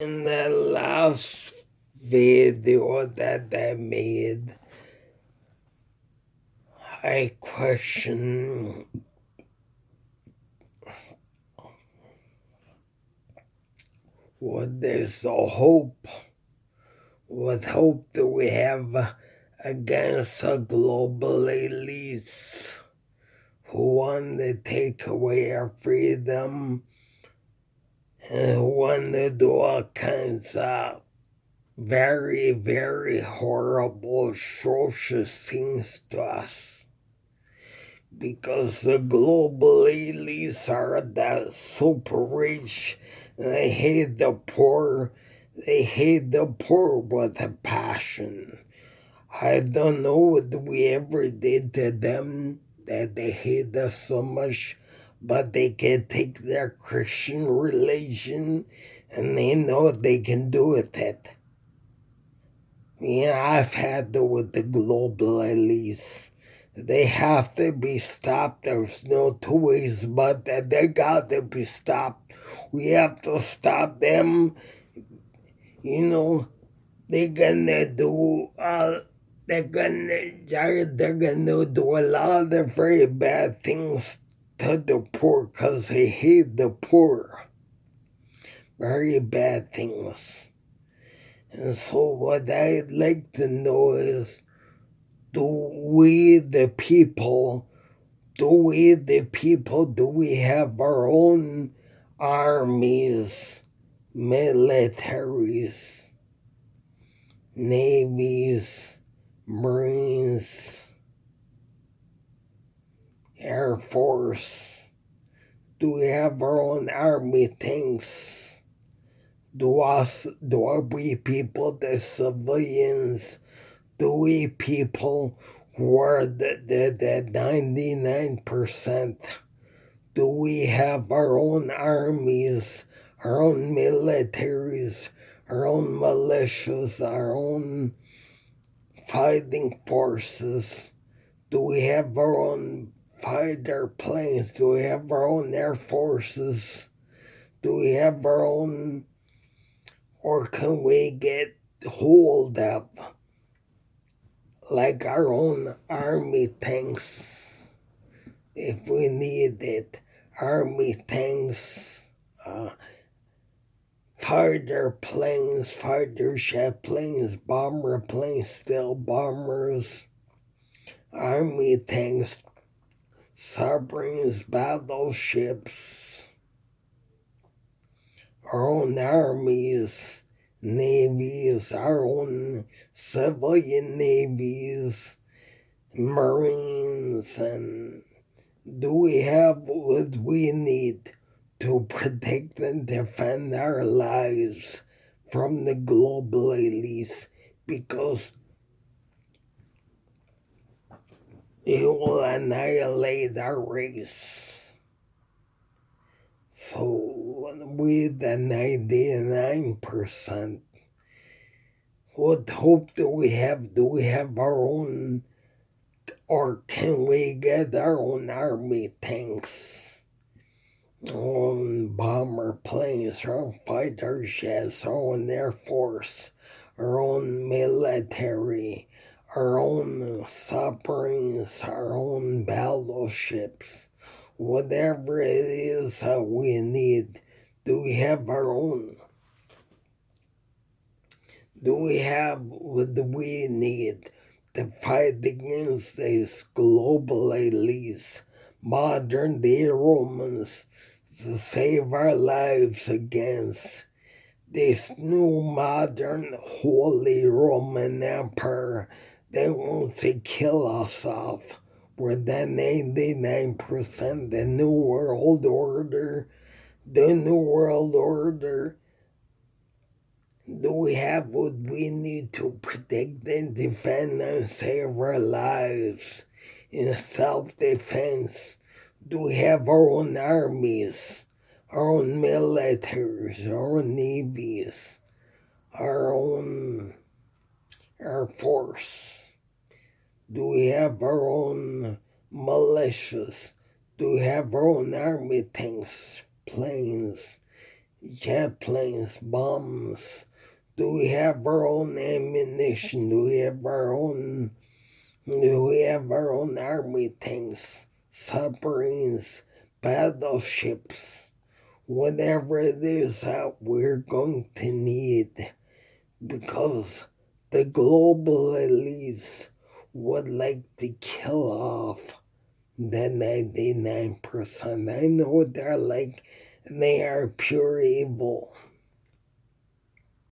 In the last video that I made, I questioned what is the hope, what hope do we have against the global elites who want to take away our freedom and who want to do all kinds of very, very horrible, atrocious things to us. Because the global elites are the super rich and they hate the poor. They hate the poor with a passion. I don't know what we ever did to them that they hate us so much, but they can take their Christian religion and they know they can do with it. I've had to with the global elites. They have to be stopped. There's no two ways but that. They got to be stopped. We have to stop them. They're gonna do they're gonna do a lot of very bad things to the poor because they hate the poor. Very bad things. And so what I'd like to know is, do we the people have our own armies, militaries, navies, marines, air force? Do we have our own army tanks? Do we people, the civilians, do we people who are the 99%, do we have our own armies, our own militaries, our own militias, our own fighting forces? Do we have our own fighter planes? Do we have our own air forces? Do we have our own, or can we get hold of like our own army tanks if we need it? Army tanks, fighter planes, fighter jet planes, bomber planes, stealth bombers, army tanks, submarines, battleships, our own armies, navies, our own civilian navies, marines, and do we have what we need to protect and defend our lives from the global elites? Because it will annihilate our race. So we, the 99%, what hope do we have? Do we have our own, or can we get our own army tanks, our own bomber planes, our own fighter jets, our own air force, our own military, our own submarines, our own battleships, whatever it is that we need? Do we have our own? Do we have what we need to fight against these global elites, modern day Romans, to save our lives against this new modern Holy Roman Empire that wants to kill us off? We're the 99%, the New World Order. The New World Order. Do we have what we need to protect and defend and save our lives in self-defense? Do we have our own armies, our own militaries, our own navies, our own air force? Do we have our own militias? Do we have our own army tanks, planes, jet planes, bombs? Do we have our own ammunition? Do we have our own army tanks, submarines, battleships, whatever it is that we're going to need? Because the global elites would like to kill off the 99%. I know they're like, they are pure evil.